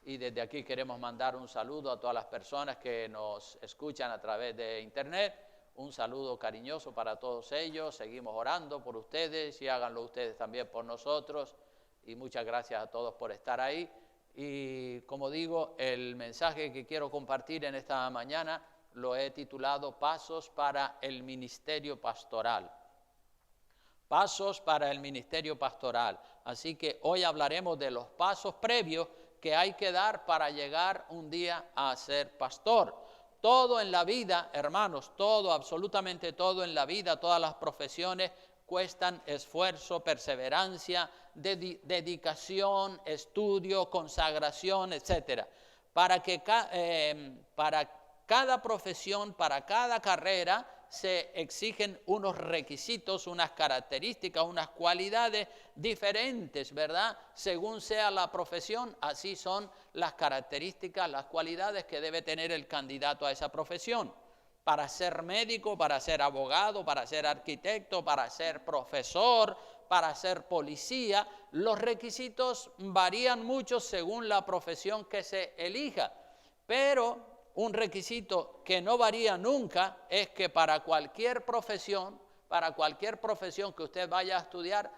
y desde aquí queremos mandar un saludo a todas las personas que nos escuchan a través de internet. Un saludo cariñoso para todos ellos. Seguimos orando por ustedes y háganlo ustedes también por nosotros. Y muchas gracias a todos por estar ahí. Y como digo, el mensaje que quiero compartir en esta mañana lo he titulado Pasos para el Ministerio Pastoral. Pasos para el ministerio pastoral. Así que hoy hablaremos de los pasos previos que hay que dar para llegar un día a ser pastor. Todo en la vida, hermanos, todo, absolutamente todo en la vida, todas las profesiones cuestan esfuerzo, perseverancia, dedicación, estudio, consagración, etc. Para cada profesión, para cada carrera, se exigen unos requisitos, unas características, unas cualidades diferentes, ¿verdad? Según sea la profesión, así son las características, las cualidades que debe tener el candidato a esa profesión. Para ser médico, para ser abogado, para ser arquitecto, para ser profesor, para ser policía, los requisitos varían mucho según la profesión que se elija, pero un requisito que no varía nunca es que para cualquier profesión que usted vaya a estudiar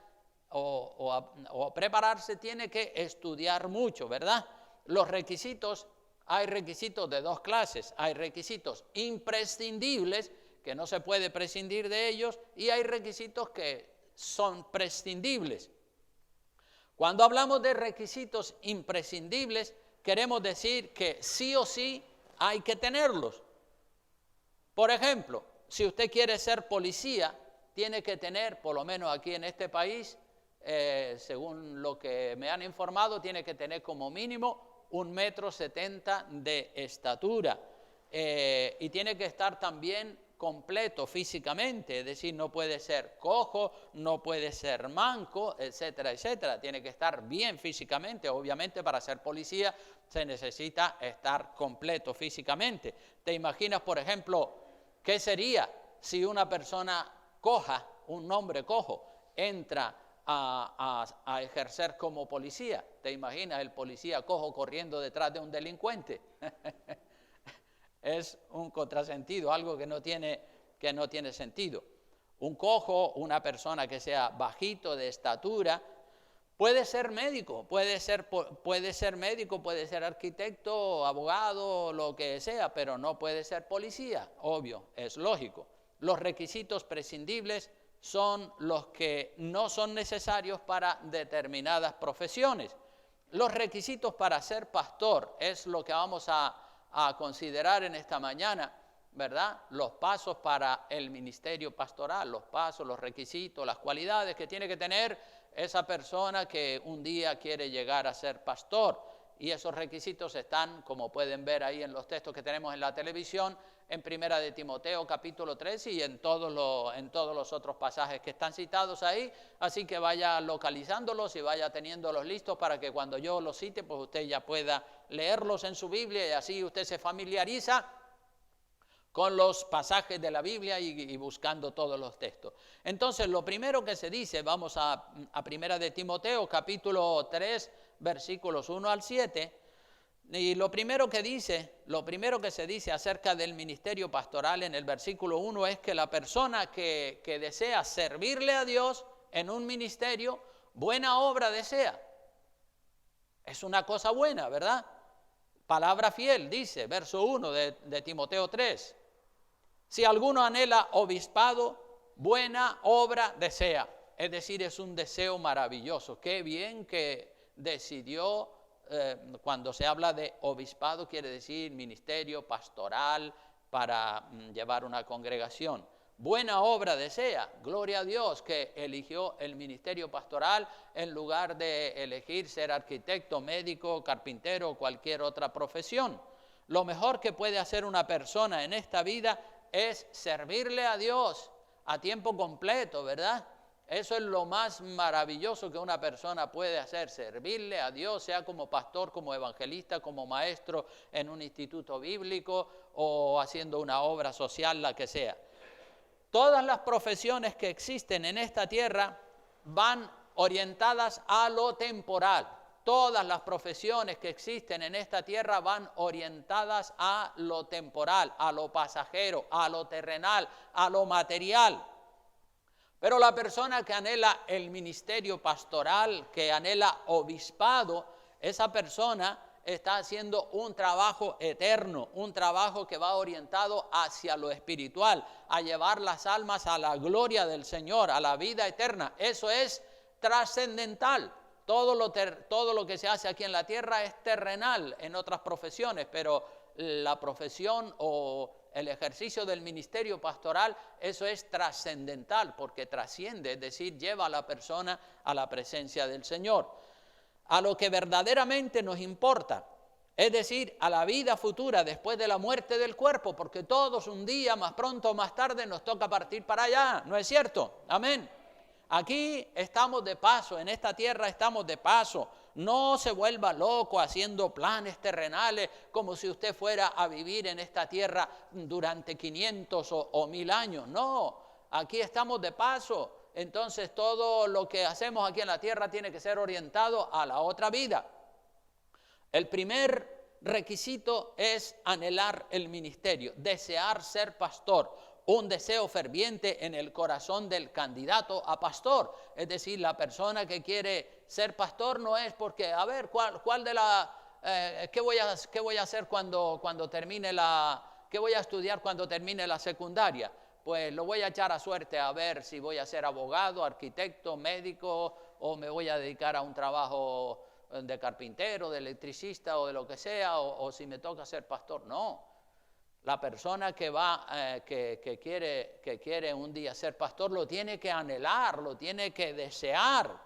o prepararse, tiene que estudiar mucho, ¿verdad? Los requisitos, hay requisitos de dos clases. Hay requisitos imprescindibles, que no se puede prescindir de ellos, y hay requisitos que son prescindibles. Cuando hablamos de requisitos imprescindibles, queremos decir que sí o sí hay que tenerlos. Por ejemplo, si usted quiere ser policía, tiene que tener, por lo menos aquí en este país, según lo que me han informado, tiene que tener como mínimo 1,70 m de estatura, y tiene que estar también completo físicamente, es decir, no puede ser cojo, no puede ser manco, etcétera, etcétera. Tiene que estar bien físicamente. Obviamente, para ser policía se necesita estar completo físicamente. ¿Te imaginas, por ejemplo, qué sería si una persona coja, un hombre cojo, entra a ejercer como policía? ¿Te imaginas el policía cojo corriendo detrás de un delincuente? Es un contrasentido, algo que no tiene sentido. Un cojo, una persona que sea bajito de estatura, puede ser médico, puede ser arquitecto, abogado, lo que sea, pero no puede ser policía, obvio, es lógico. Los requisitos prescindibles son los que no son necesarios para determinadas profesiones. Los requisitos para ser pastor es lo que vamos a considerar en esta mañana, ¿verdad? Los pasos para el ministerio pastoral, los pasos, los requisitos, las cualidades que tiene que tener esa persona que un día quiere llegar a ser pastor. Y esos requisitos están, como pueden ver ahí en los textos que tenemos en la televisión, en 1 de Timoteo capítulo 3 y en todos los otros pasajes que están citados ahí. Así que vaya localizándolos y vaya teniéndolos listos para que cuando yo los cite, pues usted ya pueda leerlos en su Biblia, y así usted se familiariza con los pasajes de la Biblia y buscando todos los textos. Entonces, lo primero que se dice, vamos a 1 de Timoteo capítulo 3, versículos 1 al 7, y lo primero que se dice acerca del ministerio pastoral en el versículo 1 es que la persona que desea servirle a Dios en un ministerio, buena obra desea. Es una cosa buena, ¿verdad? Palabra fiel, dice, verso 1 de Timoteo 3. Si alguno anhela obispado, buena obra desea. Es decir, es un deseo maravilloso. Qué bien que decidió. Cuando se habla de obispado, quiere decir ministerio pastoral para llevar una congregación. Buena obra desea. Gloria a Dios que eligió el ministerio pastoral en lugar de elegir ser arquitecto, médico, carpintero o cualquier otra profesión. Lo mejor que puede hacer una persona en esta vida es servirle a Dios a tiempo completo, ¿verdad? Eso es lo más maravilloso que una persona puede hacer, servirle a Dios, sea como pastor, como evangelista, como maestro en un instituto bíblico o haciendo una obra social, la que sea. Todas las profesiones que existen en esta tierra van orientadas a lo temporal. Todas las profesiones que existen en esta tierra van orientadas a lo temporal, a lo pasajero, a lo terrenal, a lo material. Pero la persona que anhela el ministerio pastoral, que anhela obispado, esa persona está haciendo un trabajo eterno, un trabajo que va orientado hacia lo espiritual, a llevar las almas a la gloria del Señor, a la vida eterna. Eso es trascendental. Todo lo que se hace aquí en la tierra es terrenal en otras profesiones, pero la profesión o el ejercicio del ministerio pastoral, eso es trascendental porque trasciende, es decir, lleva a la persona a la presencia del Señor, a lo que verdaderamente nos importa, es decir, a la vida futura después de la muerte del cuerpo, porque todos un día, más pronto o más tarde, nos toca partir para allá, ¿no es cierto? Amén. Aquí estamos de paso, en esta tierra estamos de paso. No se vuelva loco haciendo planes terrenales como si usted fuera a vivir en esta tierra durante 500 o 1000 años. No, aquí estamos de paso. Entonces todo lo que hacemos aquí en la tierra tiene que ser orientado a la otra vida. El primer requisito es anhelar el ministerio, desear ser pastor. Un deseo ferviente en el corazón del candidato a pastor. Es decir, la persona que quiere ser pastor no es porque, a ver, ¿qué voy a hacer cuando termine qué voy a estudiar cuando termine la secundaria? Pues lo voy a echar a suerte a ver si voy a ser abogado, arquitecto, médico, o me voy a dedicar a un trabajo de carpintero, de electricista o de lo que sea, o si me toca ser pastor. No. La persona que quiere un día ser pastor lo tiene que anhelar, lo tiene que desear.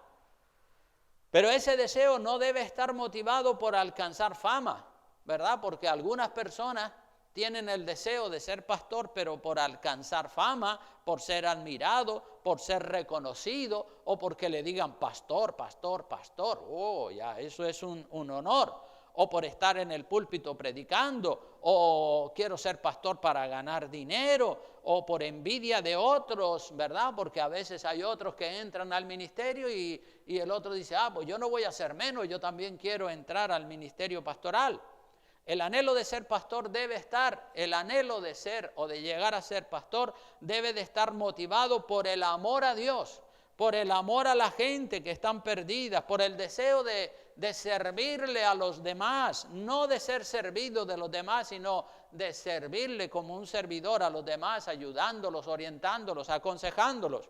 Pero ese deseo no debe estar motivado por alcanzar fama, ¿verdad? Porque algunas personas tienen el deseo de ser pastor, pero por alcanzar fama, por ser admirado, por ser reconocido, o porque le digan pastor, pastor, pastor. Oh, ya, eso es un honor. O por estar en el púlpito predicando, o quiero ser pastor para ganar dinero, o por envidia de otros, ¿verdad? Porque a veces hay otros que entran al ministerio y el otro dice, pues yo no voy a ser menos, yo también quiero entrar al ministerio pastoral. El anhelo de ser pastor debe estar, el anhelo de ser o de llegar a ser pastor debe de estar motivado por el amor a Dios, por el amor a la gente que están perdidas, por el deseo de servirle a los demás, no de ser servido de los demás, sino de servirle como un servidor a los demás, ayudándolos, orientándolos, aconsejándolos.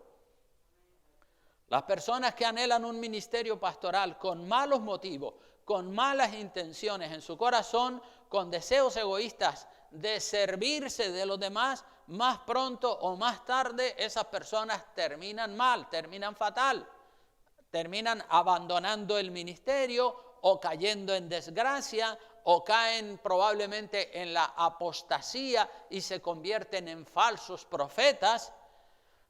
Las personas que anhelan un ministerio pastoral con malos motivos, con malas intenciones en su corazón, con deseos egoístas de servirse de los demás, más pronto o más tarde esas personas terminan mal, terminan fatal. Terminan abandonando el ministerio o cayendo en desgracia o caen probablemente en la apostasía y se convierten en falsos profetas.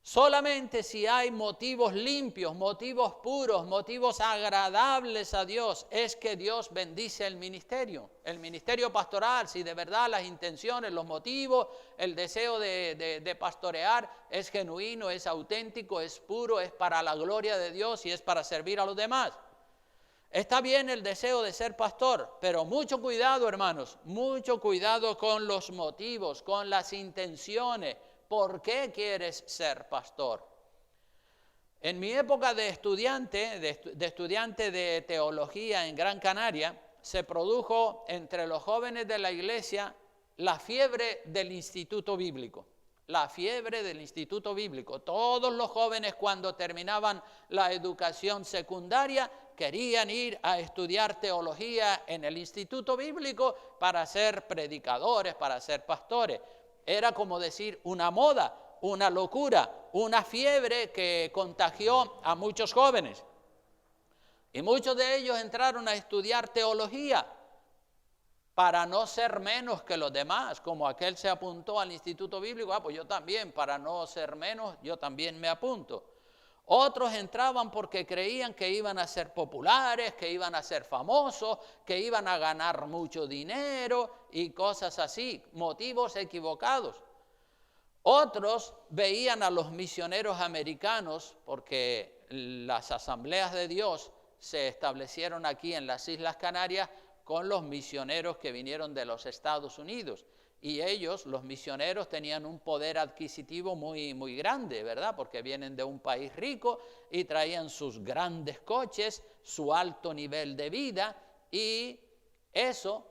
Solamente si hay motivos limpios, motivos puros, motivos agradables a Dios, es que Dios bendice el ministerio pastoral. Si de verdad las intenciones, los motivos, el deseo de pastorear es genuino, es auténtico, es puro, es para la gloria de Dios y es para servir a los demás. Está bien el deseo de ser pastor, pero mucho cuidado, hermanos, mucho cuidado con los motivos, con las intenciones. ¿Por qué quieres ser pastor? En mi época de estudiante de teología en Gran Canaria, se produjo entre los jóvenes de la iglesia la fiebre del instituto bíblico. La fiebre del instituto bíblico. Todos los jóvenes cuando terminaban la educación secundaria querían ir a estudiar teología en el instituto bíblico para ser predicadores, para ser pastores. Era como decir una moda, una locura, una fiebre que contagió a muchos jóvenes. Y muchos de ellos entraron a estudiar teología para no ser menos que los demás, como aquel se apuntó al instituto bíblico, pues yo también, para no ser menos, yo también me apunto. Otros entraban porque creían que iban a ser populares, que iban a ser famosos, que iban a ganar mucho dinero y cosas así, motivos equivocados. Otros veían a los misioneros americanos, porque las asambleas de Dios se establecieron aquí en las Islas Canarias con los misioneros que vinieron de los Estados Unidos. Y ellos, los misioneros, tenían un poder adquisitivo muy, muy grande, ¿verdad? Porque vienen de un país rico y traían sus grandes coches, su alto nivel de vida, y eso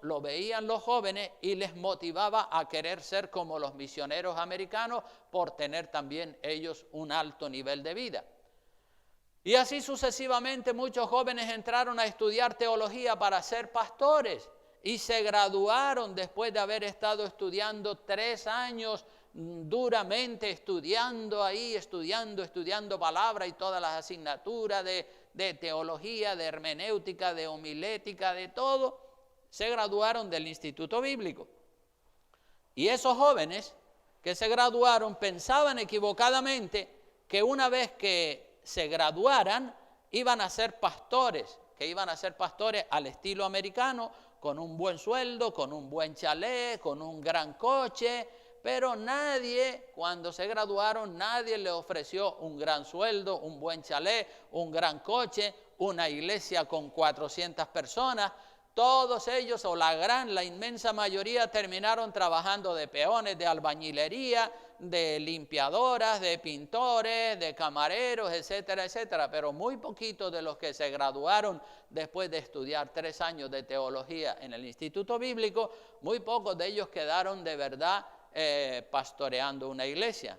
lo veían los jóvenes y les motivaba a querer ser como los misioneros americanos por tener también ellos un alto nivel de vida. Y así sucesivamente muchos jóvenes entraron a estudiar teología para ser pastores y se graduaron después de haber estado estudiando 3 años duramente, estudiando palabra y todas las asignaturas de teología, de hermenéutica, de homilética, de todo. Se graduaron del Instituto Bíblico. Y esos jóvenes que se graduaron pensaban equivocadamente que una vez que se graduaran iban a ser pastores, al estilo americano, con un buen sueldo, con un buen chalet, con un gran coche, pero nadie, cuando se graduaron, nadie le ofreció un gran sueldo, un buen chalet, un gran coche, una iglesia con 400 personas. Todos ellos, o la inmensa mayoría, terminaron trabajando de peones, de albañilería, de limpiadoras, de pintores, de camareros, etcétera, etcétera. Pero muy poquitos de los que se graduaron después de estudiar 3 años de teología en el Instituto Bíblico, muy pocos de ellos quedaron de verdad pastoreando una iglesia.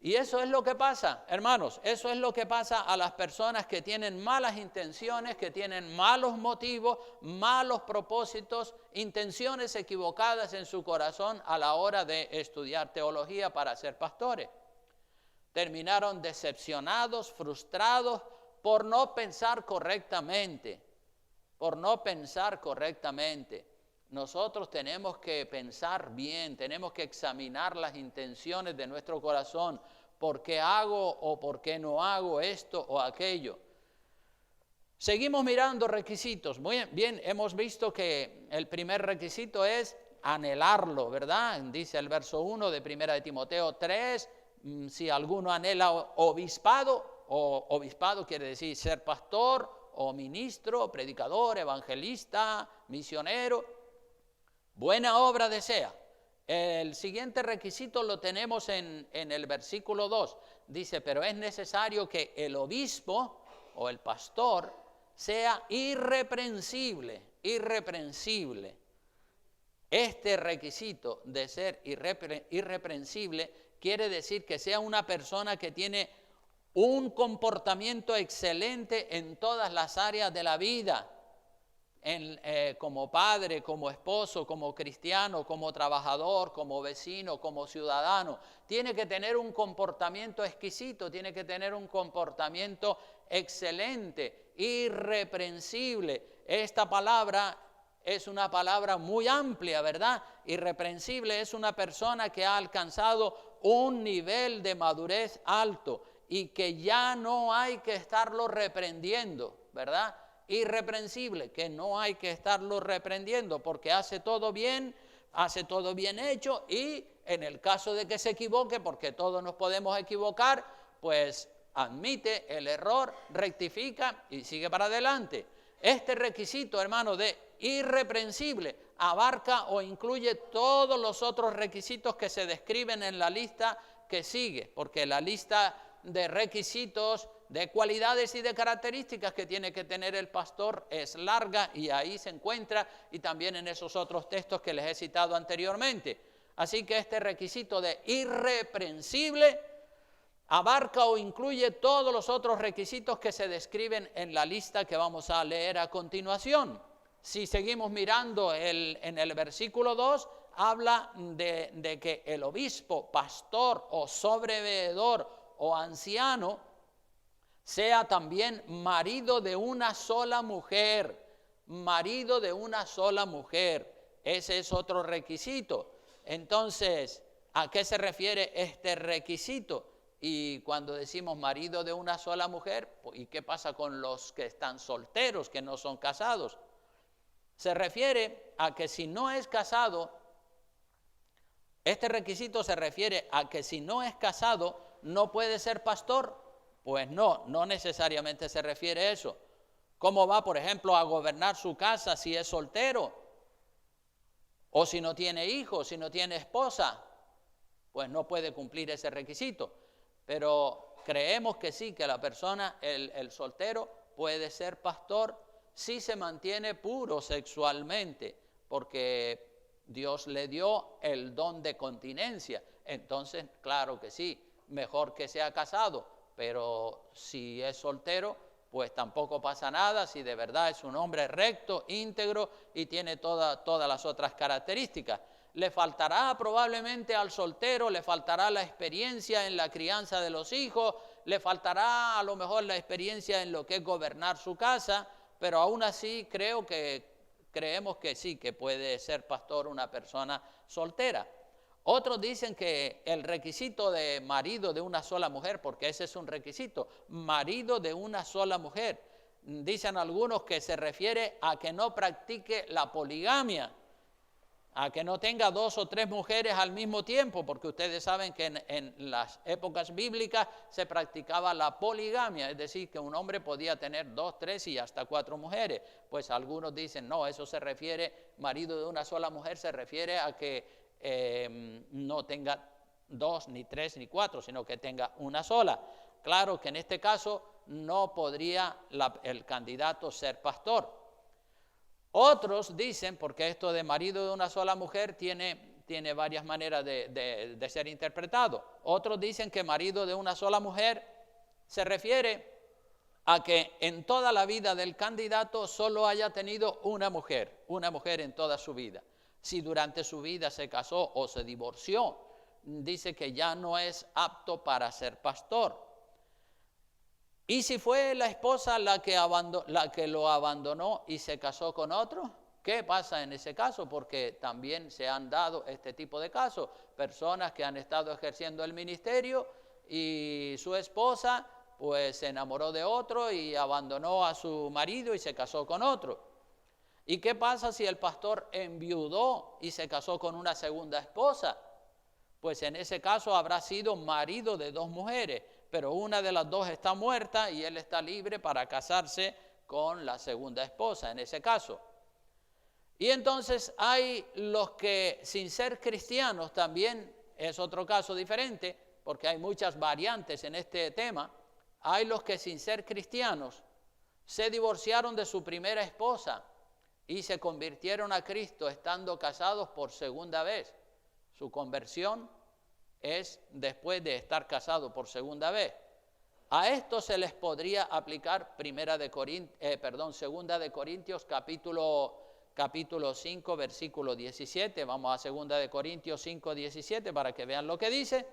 Y eso es lo que pasa, hermanos, eso es lo que pasa a las personas que tienen malas intenciones, que tienen malos motivos, malos propósitos, intenciones equivocadas en su corazón a la hora de estudiar teología para ser pastores. Terminaron decepcionados, frustrados por no pensar correctamente, Nosotros tenemos que pensar bien, tenemos que examinar las intenciones de nuestro corazón. ¿Por qué hago o por qué no hago esto o aquello? Seguimos mirando requisitos. Muy bien, hemos visto que el primer requisito es anhelarlo, ¿verdad? Dice el verso 1 de 1 de Timoteo 3, si alguno anhela obispado, o obispado quiere decir ser pastor, o ministro, predicador, evangelista, misionero, buena obra desea. El siguiente requisito lo tenemos en el versículo 2. Dice, pero es necesario que el obispo o el pastor sea irreprensible. Este requisito de ser irreprensible quiere decir que sea una persona que tiene un comportamiento excelente en todas las áreas de la vida. Como padre, como esposo, como cristiano, como trabajador, como vecino, como ciudadano. Tiene que tener un comportamiento exquisito, tiene que tener un comportamiento excelente, irreprensible. Esta palabra es una palabra muy amplia, ¿verdad? Irreprensible es una persona que ha alcanzado un nivel de madurez alto y que ya no hay que estarlo reprendiendo, ¿verdad? Irreprensible, que no hay que estarlo reprendiendo porque hace todo bien hecho, y en el caso de que se equivoque, porque todos nos podemos equivocar, pues admite el error, rectifica y sigue para adelante. Este requisito, hermano, de irreprensible abarca o incluye todos los otros requisitos que se describen en la lista que sigue, porque la lista de requisitos, de cualidades y de características que tiene que tener el pastor es larga, y ahí se encuentra, y también en esos otros textos que les he citado anteriormente. Así que este requisito de irreprensible abarca o incluye todos los otros requisitos que se describen en la lista que vamos a leer a continuación. Si seguimos mirando en el versículo 2, habla de que el obispo, pastor o sobreveedor o anciano sea también marido de una sola mujer. Ese es otro requisito. Entonces, ¿a qué se refiere este requisito? Y cuando decimos marido de una sola mujer, ¿y qué pasa con los que están solteros, que no son casados? Se refiere a que si no es casado, este requisito se refiere a que si no es casado, no puede ser pastor. Pues no necesariamente se refiere a eso. ¿Cómo va, por ejemplo, a gobernar su casa si es soltero? O si no tiene hijos, si no tiene esposa, pues no puede cumplir ese requisito. Pero creemos que sí, que la persona, el soltero, puede ser pastor si se mantiene puro sexualmente, porque Dios le dio el don de continencia. Entonces, claro que sí, mejor que sea casado, pero si es soltero, pues tampoco pasa nada si de verdad es un hombre recto, íntegro y tiene todas las otras características. Le faltará probablemente al soltero, le faltará la experiencia en la crianza de los hijos, le faltará a lo mejor la experiencia en lo que es gobernar su casa, pero aún así creemos que sí, que puede ser pastor una persona soltera. Otros dicen que el requisito de marido de una sola mujer, porque ese es un requisito, marido de una sola mujer. Dicen algunos que se refiere a que no practique la poligamia, a que no tenga 2 o 3 mujeres al mismo tiempo, porque ustedes saben que en las épocas bíblicas se practicaba la poligamia, es decir, que un hombre podía tener 2, 3 y hasta 4 mujeres. Pues algunos dicen, no, eso se refiere, marido de una sola mujer, se refiere a que no tenga 2, ni 3, ni 4, sino que tenga una sola. Claro que en este caso no podría el candidato ser pastor. Otros dicen, porque esto de marido de una sola mujer tiene varias maneras de ser interpretado. Otros dicen que marido de una sola mujer se refiere a que en toda la vida del candidato solo haya tenido una mujer en toda su vida. Si durante su vida se casó o se divorció, dice que ya no es apto para ser pastor. ¿Y si fue la esposa la que lo abandonó y se casó con otro? ¿Qué pasa en ese caso? Porque también se han dado este tipo de casos. Personas que han estado ejerciendo el ministerio y su esposa pues se enamoró de otro y abandonó a su marido y se casó con otro. ¿Y qué pasa si el pastor enviudó y se casó con una segunda esposa? Pues en ese caso habrá sido marido de 2 mujeres, pero una de las 2 está muerta y él está libre para casarse con la segunda esposa en ese caso. Y entonces hay los que sin ser cristianos, también es otro caso diferente, porque hay muchas variantes en este tema. Hay los que sin ser cristianos se divorciaron de su primera esposa y se convirtieron a Cristo estando casados por segunda vez. Su conversión es después de estar casado por segunda vez. A esto se les podría aplicar 2 de Corintios capítulo 5, versículo 17. Vamos a 2 de Corintios 5, 17 para que vean lo que dice.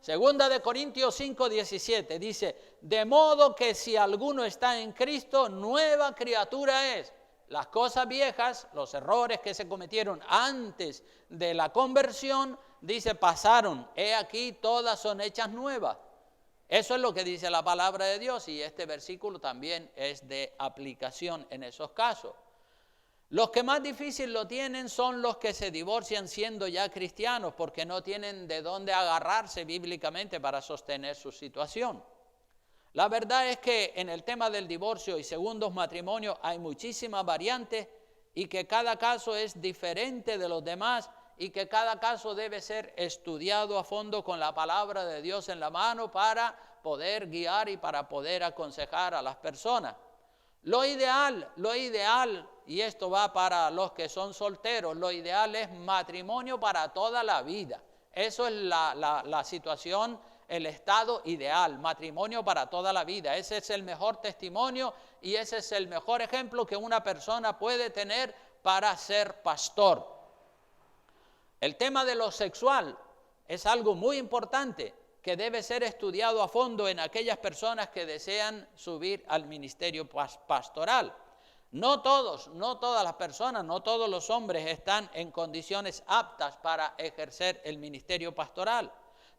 2 de Corintios 5, 17 dice, de modo que si alguno está en Cristo, nueva criatura es. Las cosas viejas, los errores que se cometieron antes de la conversión, dice, pasaron. He aquí, todas son hechas nuevas. Eso es lo que dice la palabra de Dios y este versículo también es de aplicación en esos casos. Los que más difícil lo tienen son los que se divorcian siendo ya cristianos porque no tienen de dónde agarrarse bíblicamente para sostener su situación. La verdad es que en el tema del divorcio y segundos matrimonios hay muchísimas variantes y que cada caso es diferente de los demás y que cada caso debe ser estudiado a fondo con la palabra de Dios en la mano para poder guiar y para poder aconsejar a las personas. Lo ideal, y esto va para los que son solteros, lo ideal es matrimonio para toda la vida. Eso es la situación, el estado ideal, matrimonio para toda la vida. Ese es el mejor testimonio y ese es el mejor ejemplo que una persona puede tener para ser pastor. El tema de lo sexual es algo muy importante que debe ser estudiado a fondo en aquellas personas que desean subir al ministerio pastoral. No todas las personas, no todos los hombres están en condiciones aptas para ejercer el ministerio pastoral.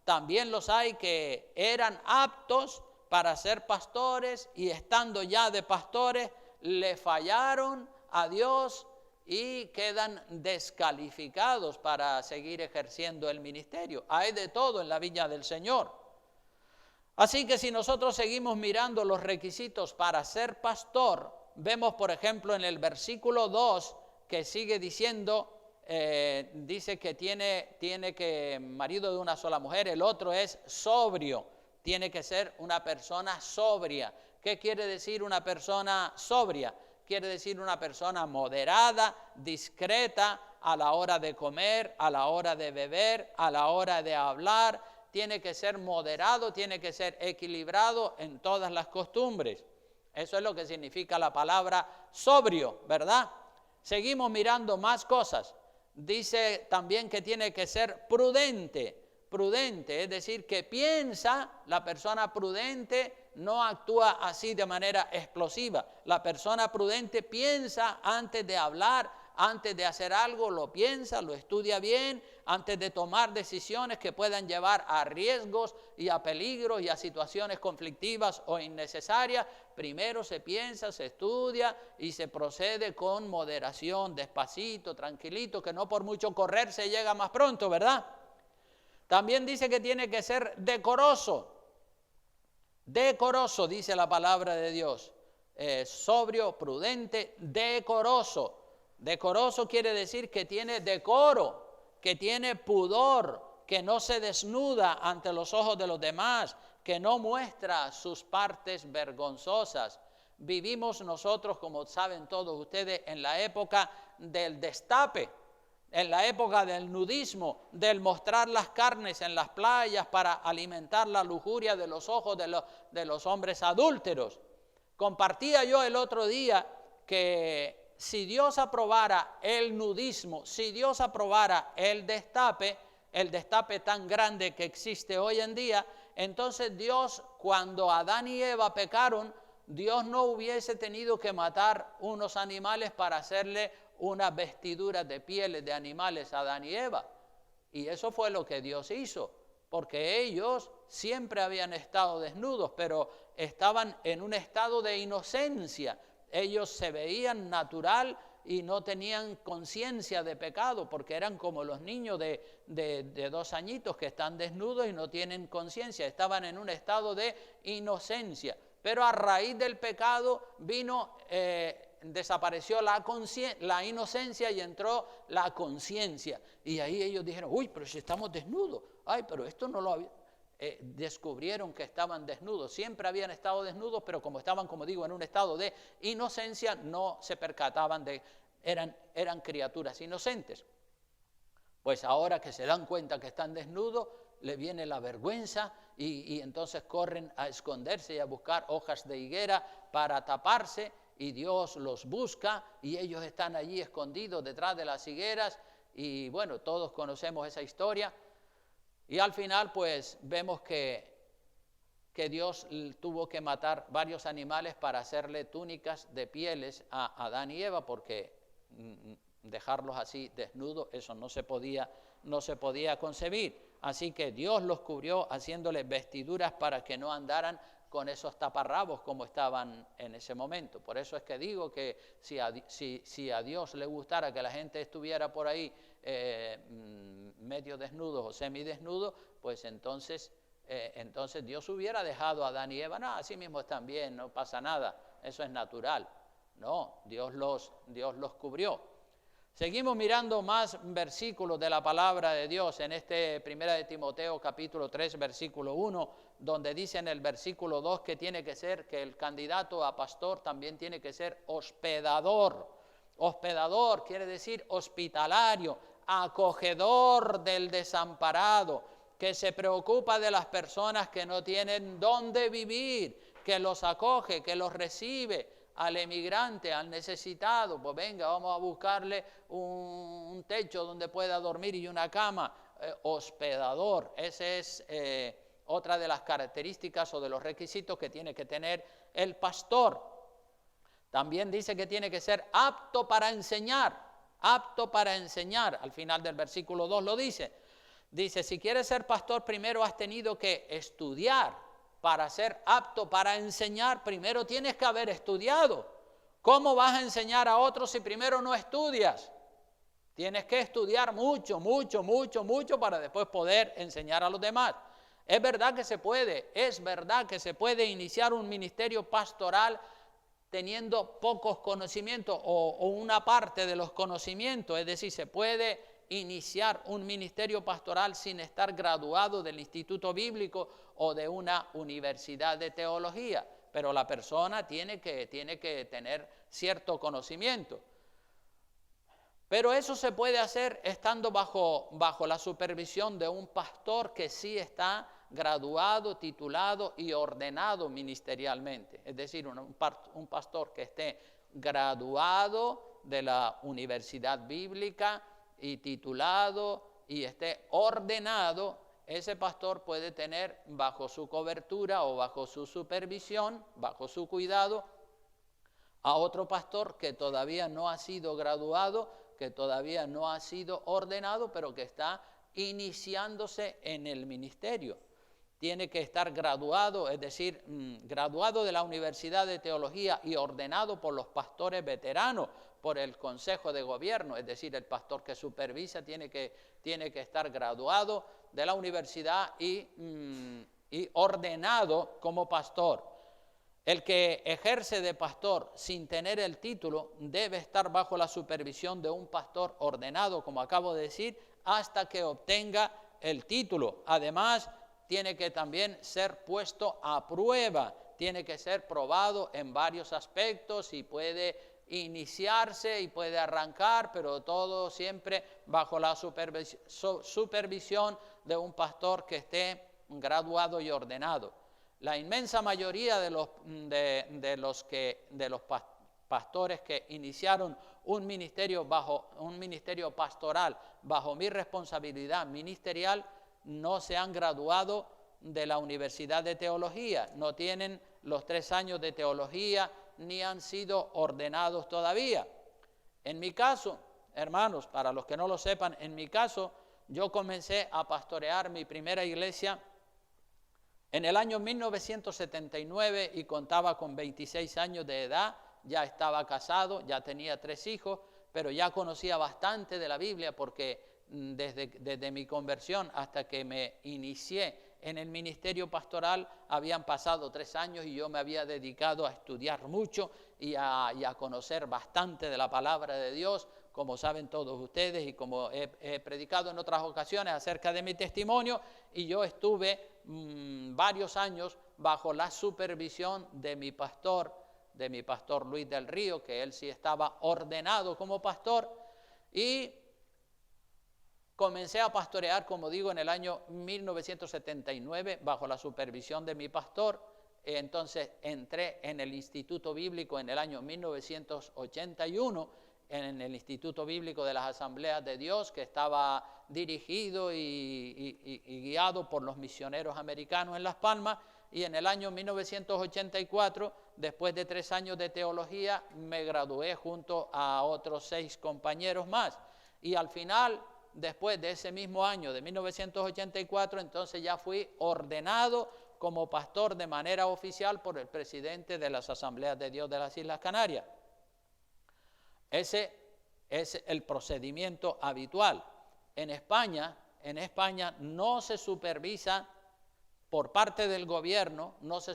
También los hay que eran aptos para ser pastores y estando ya de pastores le fallaron a Dios y quedan descalificados para seguir ejerciendo el ministerio. Hay de todo en la viña del Señor. Así que si nosotros seguimos mirando los requisitos para ser pastor, vemos por ejemplo en el versículo 2 que sigue diciendo, dice que tiene que marido de una sola mujer, el otro es sobrio, tiene que ser una persona sobria. ¿Qué quiere decir una persona sobria? Quiere decir una persona moderada, discreta a la hora de comer, a la hora de beber, a la hora de hablar. Tiene que ser moderado, tiene que ser equilibrado en todas las costumbres. Eso es lo que significa la palabra sobrio, ¿verdad? Seguimos mirando más cosas. Dice también que tiene que ser prudente. Prudente, es decir, que piensa, la persona prudente no actúa así de manera explosiva. La persona prudente piensa antes de hablar, antes de hacer algo, lo piensa, lo estudia bien, antes de tomar decisiones que puedan llevar a riesgos y a peligros y a situaciones conflictivas o innecesarias. Primero se piensa, se estudia y se procede con moderación, despacito, tranquilito, que no por mucho correr se llega más pronto, ¿verdad? También dice que tiene que ser decoroso. Decoroso, dice la palabra de Dios. Sobrio, prudente, decoroso. Decoroso quiere decir que tiene decoro, que tiene pudor, que no se desnuda ante los ojos de los demás, que no muestra sus partes vergonzosas. Vivimos nosotros, como saben todos ustedes, en la época del destape, en la época del nudismo, del mostrar las carnes en las playas para alimentar la lujuria de los ojos de los hombres adúlteros. Compartía yo el otro día que si Dios aprobara el nudismo, si Dios aprobara el destape tan grande que existe hoy en día, entonces Dios, cuando Adán y Eva pecaron, Dios no hubiese tenido que matar unos animales para hacerle unas vestiduras de pieles de animales a Adán y Eva. Y eso fue lo que Dios hizo, porque ellos siempre habían estado desnudos, pero estaban en un estado de inocencia. Ellos se veían natural y no tenían conciencia de pecado, porque eran como los niños de 2 añitos que están desnudos y no tienen conciencia. Estaban en un estado de inocencia. Pero a raíz del pecado desapareció la inocencia y entró la conciencia. Y ahí ellos dijeron, uy, pero si estamos desnudos. Ay, pero esto no lo había... descubrieron que estaban desnudos. Siempre habían estado desnudos, pero como estaban, como digo, en un estado de inocencia, no se percataban eran criaturas inocentes. Pues ahora que se dan cuenta que están desnudos, le viene la vergüenza y entonces corren a esconderse y a buscar hojas de higuera para taparse, y Dios los busca y ellos están allí escondidos detrás de las higueras, y bueno, todos conocemos esa historia. Y al final pues vemos que Dios tuvo que matar varios animales para hacerle túnicas de pieles a Adán y Eva, porque dejarlos así desnudos, eso no se podía concebir. Así que Dios los cubrió haciéndoles vestiduras para que no andaran con esos taparrabos como estaban en ese momento. Por eso es que digo que si a Dios le gustara que la gente estuviera por ahí medio desnudos o semidesnudos, pues entonces Dios hubiera dejado a Adán y Eva, no, así mismo están bien, no pasa nada, eso es natural. No, Dios los cubrió. Seguimos mirando más versículos de la palabra de Dios en este 1 de Timoteo capítulo 3 versículo 1, donde dice en el versículo 2 que que el candidato a pastor también tiene que ser hospedador. Hospedador quiere decir hospitalario, acogedor del desamparado, que se preocupa de las personas que no tienen dónde vivir, que los acoge, que los recibe. Al emigrante, al necesitado, pues venga, vamos a buscarle un techo donde pueda dormir y una cama. Hospedador, esa es otra de las características o de los requisitos que tiene que tener el pastor. También dice que tiene que ser apto para enseñar, al final del versículo 2 lo dice. Dice, si quieres ser pastor, primero has tenido que estudiar. Para ser apto para enseñar, primero tienes que haber estudiado. ¿Cómo vas a enseñar a otros si primero no estudias? Tienes que estudiar mucho para después poder enseñar a los demás. Es verdad que se puede iniciar un ministerio pastoral teniendo pocos conocimientos o una parte de los conocimientos, es decir, se puede iniciar un ministerio pastoral sin estar graduado del Instituto Bíblico o de una universidad de teología, pero la persona tiene que tener cierto conocimiento. Pero eso se puede hacer estando bajo la supervisión de un pastor que sí está graduado, titulado y ordenado ministerialmente. Es decir, un pastor que esté graduado de la universidad bíblica y titulado y esté ordenado. Ese pastor puede tener bajo su cobertura o bajo su supervisión, bajo su cuidado, a otro pastor que todavía no ha sido graduado, que todavía no ha sido ordenado, pero que está iniciándose en el ministerio. Tiene que estar graduado, es decir, graduado de la Universidad de Teología y ordenado por los pastores veteranos, por el Consejo de Gobierno, es decir, el pastor que supervisa tiene que estar graduado de la universidad y ordenado como pastor. El que ejerce de pastor sin tener el título debe estar bajo la supervisión de un pastor ordenado, como acabo de decir, hasta que obtenga el título. Además, tiene que también ser puesto a prueba, tiene que ser probado en varios aspectos y puede iniciarse y puede arrancar, pero todo siempre bajo la supervisión de un pastor que esté graduado y ordenado. La inmensa mayoría de los pastores que iniciaron un ministerio pastoral bajo mi responsabilidad ministerial no se han graduado de la Universidad de Teología, no tienen los 3 años de teología ni han sido ordenados todavía. En mi caso, hermanos, para los que no lo sepan, en mi caso yo comencé a pastorear mi primera iglesia en el año 1979 y contaba con 26 años de edad, ya estaba casado, ya tenía 3 hijos, pero ya conocía bastante de la Biblia porque desde mi conversión hasta que me inicié en el ministerio pastoral habían pasado 3 años y yo me había dedicado a estudiar mucho y a conocer bastante de la palabra de Dios, como saben todos ustedes y como he predicado en otras ocasiones acerca de mi testimonio, y yo estuve varios años bajo la supervisión de mi pastor Luis del Río, que él sí estaba ordenado como pastor, y comencé a pastorear, como digo, en el año 1979 bajo la supervisión de mi pastor. Entonces entré en el Instituto Bíblico en el año 1981, en el Instituto Bíblico de las Asambleas de Dios, que estaba dirigido y guiado por los misioneros americanos en Las Palmas, y en el año 1984, después de 3 años de teología, me gradué junto a otros 6 compañeros más, y al final, después de ese mismo año de 1984, entonces ya fui ordenado como pastor de manera oficial por el presidente de las Asambleas de Dios de las Islas Canarias. Ese es el procedimiento habitual. En España no se supervisa por parte del gobierno, no se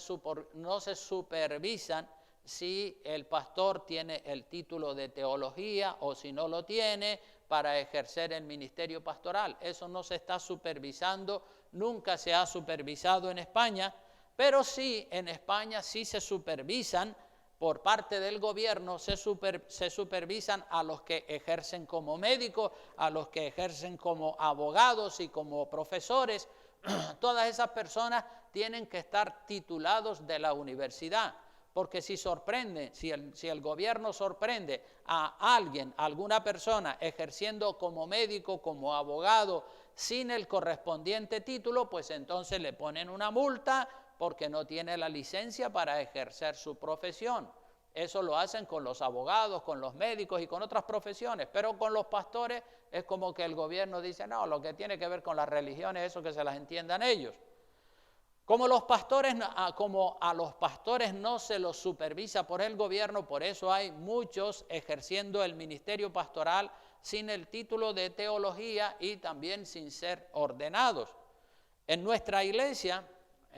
supervisan si el pastor tiene el título de teología o si no lo tiene para ejercer el ministerio pastoral. Eso no se está supervisando, nunca se ha supervisado en España, pero sí en España sí se supervisan. Por parte del gobierno se supervisan a los que ejercen como médicos, a los que ejercen como abogados y como profesores. Todas esas personas tienen que estar titulados de la universidad, porque si el gobierno sorprende a alguien, a alguna persona ejerciendo como médico, como abogado, sin el correspondiente título, pues entonces le ponen una multa porque no tiene la licencia para ejercer su profesión. Eso lo hacen con los abogados, con los médicos y con otras profesiones, pero con los pastores es como que el gobierno dice, no, lo que tiene que ver con las religiones, eso que se las entiendan ellos. Como a los pastores no se los supervisa por el gobierno, por eso hay muchos ejerciendo el ministerio pastoral sin el título de teología y también sin ser ordenados. En nuestra iglesia,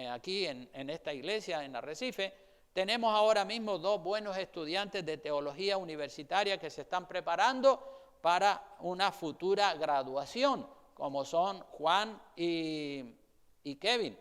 aquí en esta iglesia, en Arrecife, tenemos ahora mismo 2 buenos estudiantes de teología universitaria que se están preparando para una futura graduación, como son Juan y Kevin.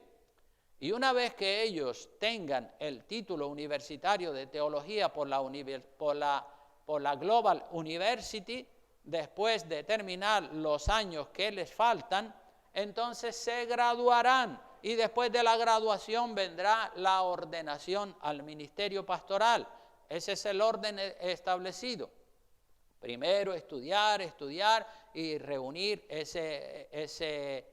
Y una vez que ellos tengan el título universitario de teología por la Global University, después de terminar los años que les faltan, entonces se graduarán y después de la graduación vendrá la ordenación al ministerio pastoral. Ese es el orden establecido. Primero estudiar y reunir ese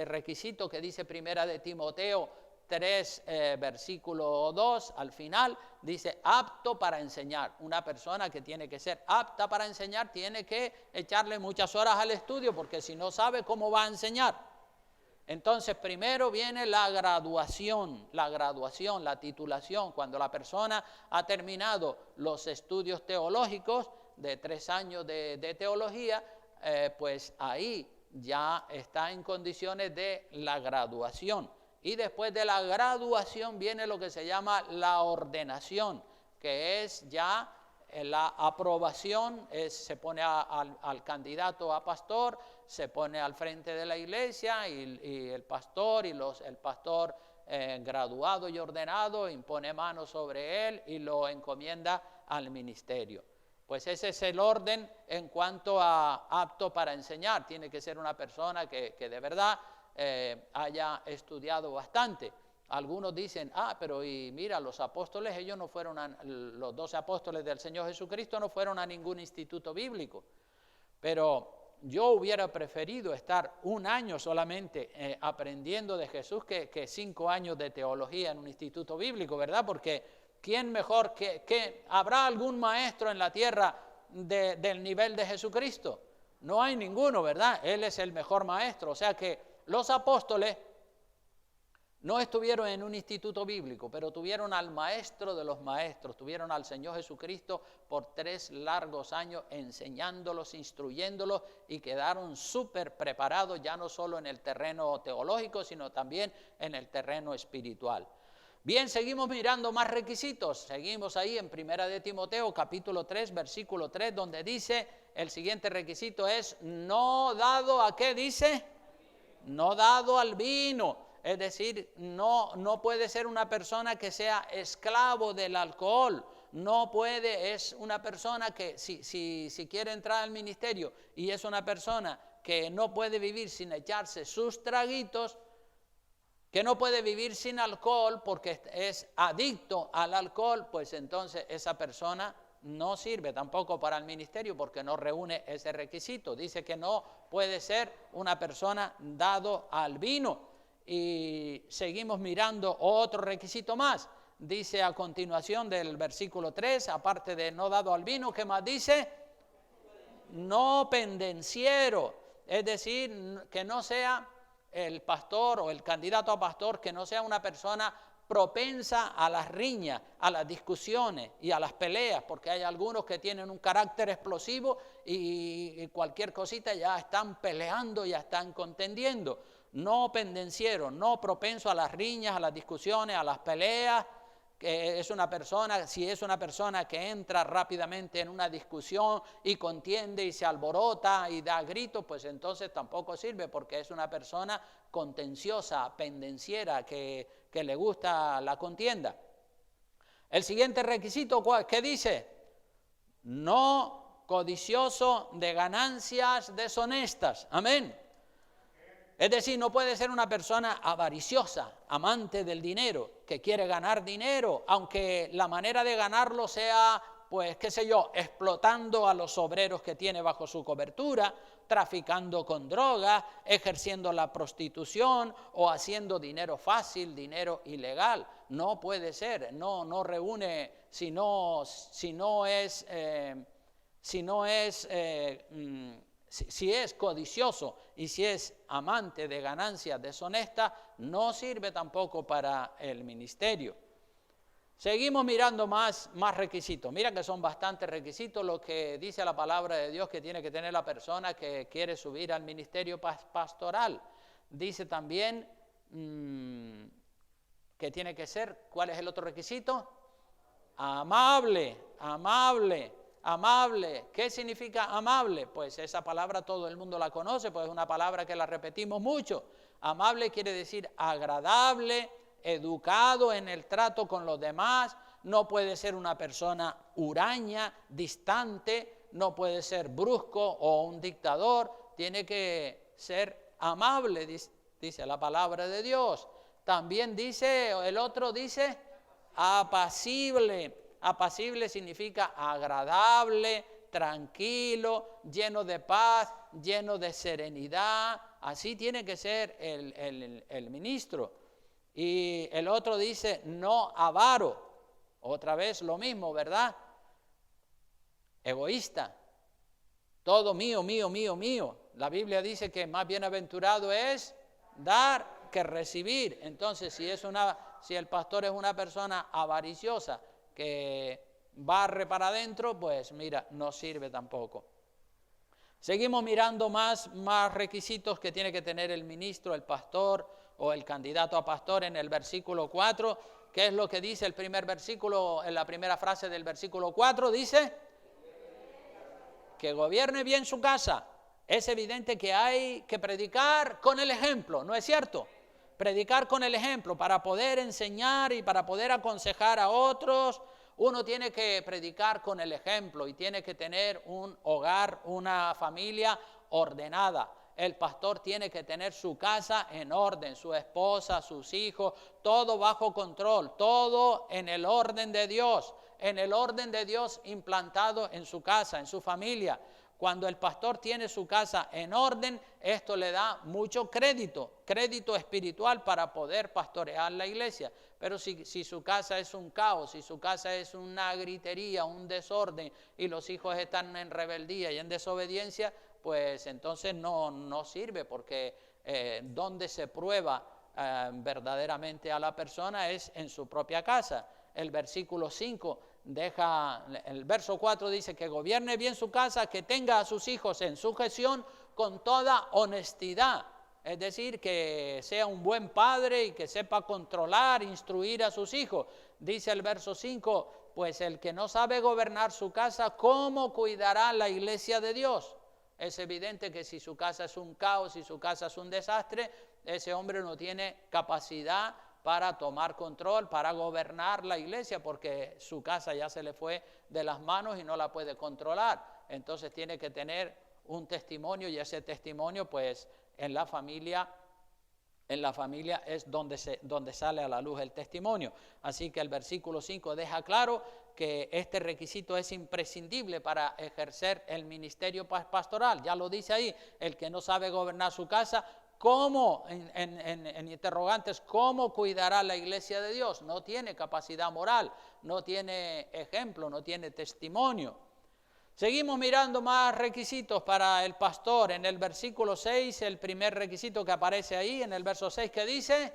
requisito que dice Primera de Timoteo 3, versículo 2, al final, dice apto para enseñar. Una persona que tiene que ser apta para enseñar tiene que echarle muchas horas al estudio, porque si no sabe cómo va a enseñar. Entonces, primero viene la graduación, la titulación, cuando la persona ha terminado los estudios teológicos de 3 años de teología, pues ahí ya está en condiciones de la graduación. Y después de la graduación viene lo que se llama la ordenación, que es ya la aprobación, se pone al candidato a pastor, se pone al frente de la iglesia y el pastor graduado y ordenado impone manos sobre él y lo encomienda al ministerio. Pues ese es el orden en cuanto a apto para enseñar. Tiene que ser una persona que de verdad haya estudiado bastante. Algunos dicen, pero y mira, los apóstoles, ellos no fueron los 12 apóstoles del Señor Jesucristo no fueron a ningún instituto bíblico. Pero yo hubiera preferido estar 1 año solamente aprendiendo de Jesús que 5 años de teología en un instituto bíblico, ¿verdad? Porque ¿quién mejor que habrá algún maestro en la tierra del nivel de Jesucristo? No hay ninguno, ¿verdad? Él es el mejor maestro. O sea que los apóstoles no estuvieron en un instituto bíblico, pero tuvieron al maestro de los maestros, tuvieron al Señor Jesucristo por 3 largos años enseñándolos, instruyéndolos, y quedaron súper preparados ya no solo en el terreno teológico, sino también en el terreno espiritual. Bien, seguimos mirando más requisitos. Seguimos ahí en Primera de Timoteo, capítulo 3, versículo 3, donde dice, el siguiente requisito es, no dado ¿a qué dice? No dado al vino. Es decir, no puede ser una persona que sea esclavo del alcohol. No puede, es una persona que si quiere entrar al ministerio y es una persona que no puede vivir sin echarse sus traguitos, que no puede vivir sin alcohol porque es adicto al alcohol, pues entonces esa persona no sirve tampoco para el ministerio porque no reúne ese requisito. Dice que no puede ser una persona dado al vino. Y seguimos mirando otro requisito más. Dice a continuación del versículo 3, aparte de no dado al vino, ¿qué más dice? No pendenciero, es decir, que no sea el pastor o el candidato a pastor, que no sea una persona propensa a las riñas, a las discusiones y a las peleas, porque hay algunos que tienen un carácter explosivo y cualquier cosita ya están peleando, ya están contendiendo. No pendenciero, no propenso a las riñas, a las discusiones, a las peleas, que es una persona, si es una persona que entra rápidamente en una discusión y contiende y se alborota y da gritos, pues entonces tampoco sirve porque es una persona contenciosa, pendenciera, que le gusta la contienda. El siguiente requisito, ¿qué dice? No codicioso de ganancias deshonestas. Amén. Es decir, no puede ser una persona avariciosa, amante del dinero, que quiere ganar dinero, aunque la manera de ganarlo sea, pues, qué sé yo, explotando a los obreros que tiene bajo su cobertura, traficando con drogas, ejerciendo la prostitución o haciendo dinero fácil, dinero ilegal. No puede ser, no reúne, si es codicioso y si es amante de ganancias deshonestas, no sirve tampoco para el ministerio. Seguimos mirando más requisitos. Mira que son bastantes requisitos lo que dice la palabra de Dios que tiene que tener la persona que quiere subir al ministerio pastoral. Dice también que tiene que ser, ¿cuál es el otro requisito? Amable, amable, amable. ¿Qué significa amable? Pues esa palabra todo el mundo la conoce, pues es una palabra que la repetimos mucho. Amable quiere decir agradable, educado en el trato con los demás. No puede ser una persona huraña, distante, no puede ser brusco o un dictador. Tiene que ser amable, dice la palabra de Dios. También dice, el otro dice, apacible. Apacible significa agradable, tranquilo, lleno de paz, lleno de serenidad. Así tiene que ser el ministro. Y el otro dice, no avaro. Otra vez lo mismo, ¿verdad? Egoísta. Todo mío, mío, mío, mío. La Biblia dice que más bienaventurado es dar que recibir. Entonces, si el pastor es una persona avariciosa que barre para adentro, pues mira, no sirve tampoco. Seguimos mirando más requisitos que tiene que tener el ministro, el pastor o el candidato a pastor en el versículo 4. ¿Qué es lo que dice el primer versículo, en la primera frase del versículo 4? Dice que gobierne bien su casa. Es evidente que hay que predicar con el ejemplo, ¿no es cierto? Predicar con el ejemplo para poder enseñar y para poder aconsejar a otros. Uno tiene que predicar con el ejemplo y tiene que tener un hogar, una familia ordenada. El pastor tiene que tener su casa en orden, su esposa, sus hijos, todo bajo control, todo en el orden de Dios, implantado en su casa, en su familia. Cuando el pastor tiene su casa en orden, esto le da mucho crédito espiritual para poder pastorear la iglesia. Pero si su casa es un caos, si su casa es una gritería, un desorden, y los hijos están en rebeldía y en desobediencia, pues entonces no sirve, porque donde se prueba verdaderamente a la persona es en su propia casa. El versículo 5 el verso 4 dice que gobierne bien su casa, que tenga a sus hijos en sujeción con toda honestidad. Es decir, que sea un buen padre y que sepa controlar, instruir a sus hijos. Dice el verso 5, pues el que no sabe gobernar su casa, ¿cómo cuidará la iglesia de Dios? Es evidente que si su casa es un caos, si su casa es un desastre, ese hombre no tiene capacidad para tomar control, para gobernar la iglesia, porque su casa ya se le fue de las manos y no la puede controlar. Entonces tiene que tener un testimonio, y ese testimonio pues en la familia es donde sale a la luz el testimonio. Así que el versículo 5 deja claro que este requisito es imprescindible para ejercer el ministerio pastoral. Ya lo dice ahí, el que no sabe gobernar su casa, ¿cómo? En interrogantes, ¿cómo cuidará la iglesia de Dios? No tiene capacidad moral, no tiene ejemplo, no tiene testimonio. Seguimos mirando más requisitos para el pastor. En el versículo 6, el primer requisito que aparece ahí, en el verso 6, que dice,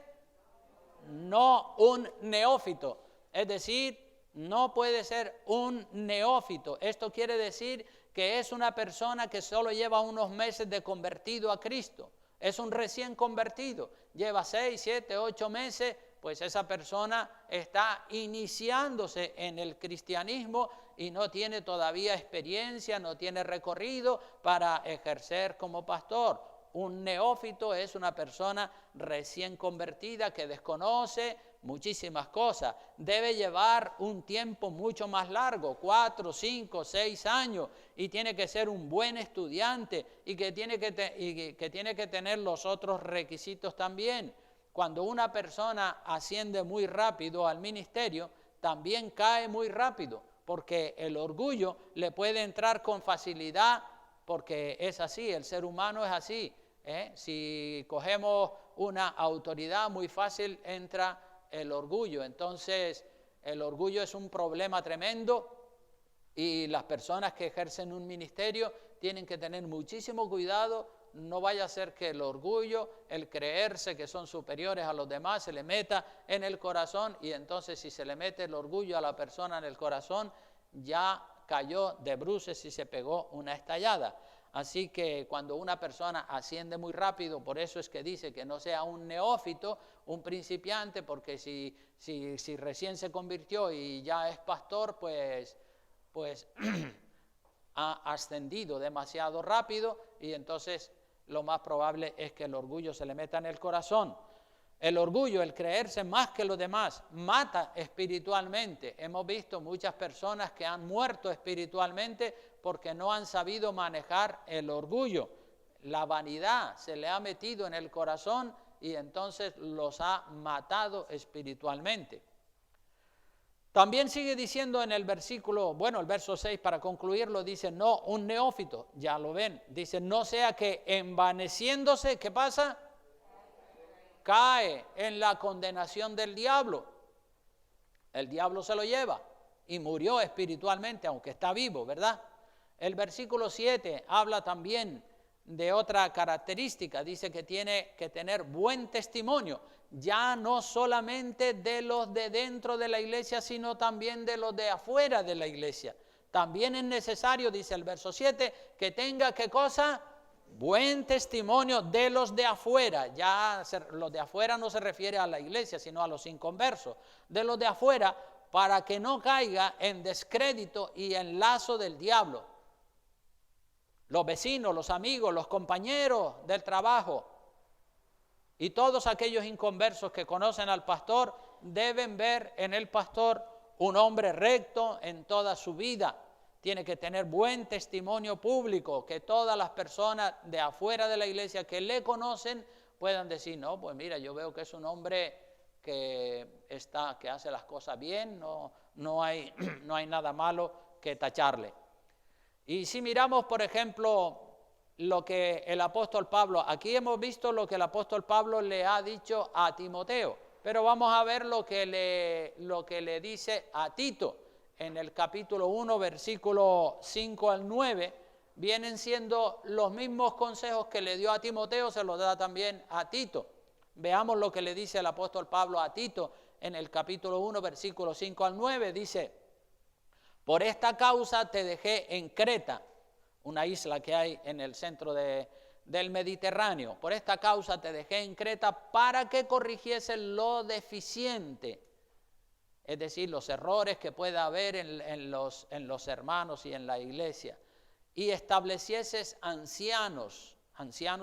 no un neófito. Es decir, no puede ser un neófito. Esto quiere decir que es una persona que solo lleva unos meses de convertido a Cristo. Es un recién convertido, lleva 6, 7, 8 meses, pues esa persona está iniciándose en el cristianismo y no tiene todavía experiencia, no tiene recorrido para ejercer como pastor. Un neófito es una persona recién convertida que desconoce muchísimas cosas. Debe llevar un tiempo mucho más largo, 4, 5, 6 años, y tiene que ser un buen estudiante y que tiene que tener los otros requisitos también. Cuando una persona asciende muy rápido al ministerio, también cae muy rápido, porque el orgullo le puede entrar con facilidad, porque es así, el ser humano es así. Si cogemos una autoridad, muy fácil entra el orgullo. Entonces, el orgullo es un problema tremendo y las personas que ejercen un ministerio tienen que tener muchísimo cuidado. No vaya a ser que el orgullo, el creerse que son superiores a los demás, se le meta en el corazón, y entonces si se le mete el orgullo a la persona en el corazón, ya cayó de bruces y se pegó una estallada. Así que cuando una persona asciende muy rápido, por eso es que dice que no sea un neófito, un principiante, porque si recién se convirtió y ya es pastor, pues ha ascendido demasiado rápido y entonces lo más probable es que el orgullo se le meta en el corazón. El orgullo, el creerse más que los demás, mata espiritualmente. Hemos visto muchas personas que han muerto espiritualmente porque no han sabido manejar el orgullo. La vanidad se le ha metido en el corazón y entonces los ha matado espiritualmente. También sigue diciendo en el versículo, el verso 6 para concluirlo, dice, no, un neófito, ya lo ven, dice, no sea que envaneciéndose, ¿qué pasa? Cae en la condenación del diablo. El diablo se lo lleva y murió espiritualmente, aunque está vivo, ¿verdad? El versículo 7 habla también de otra característica, dice que tiene que tener buen testimonio, ya no solamente de los de dentro de la iglesia, sino también de los de afuera de la iglesia. También es necesario, dice el verso 7, que tenga, ¿qué cosa? Buen testimonio de los de afuera. Ya los de afuera no se refiere a la iglesia, sino a los inconversos. De los de afuera, para que no caiga en descrédito y en lazo del diablo. Los vecinos, los amigos, los compañeros del trabajo y todos aquellos inconversos que conocen al pastor deben ver en el pastor un hombre recto en toda su vida. Tiene que tener buen testimonio público, que todas las personas de afuera de la iglesia que le conocen puedan decir, no, pues mira, yo veo que es un hombre que hace las cosas bien, no hay nada malo que tacharle. Y si miramos, por ejemplo, lo que el apóstol Pablo, aquí hemos visto lo que el apóstol Pablo le ha dicho a Timoteo, pero vamos a ver lo que le dice a Tito. En el capítulo 1, versículo 5 al 9, vienen siendo los mismos consejos que le dio a Timoteo, se los da también a Tito. Veamos lo que le dice el apóstol Pablo a Tito en el capítulo 1, versículo 5 al 9, dice, por esta causa te dejé en Creta, una isla que hay en el centro del Mediterráneo. Por esta causa te dejé en Creta para que corrigiese lo deficiente, es decir, los errores que pueda haber en los hermanos y en la iglesia, y establecieses ancianos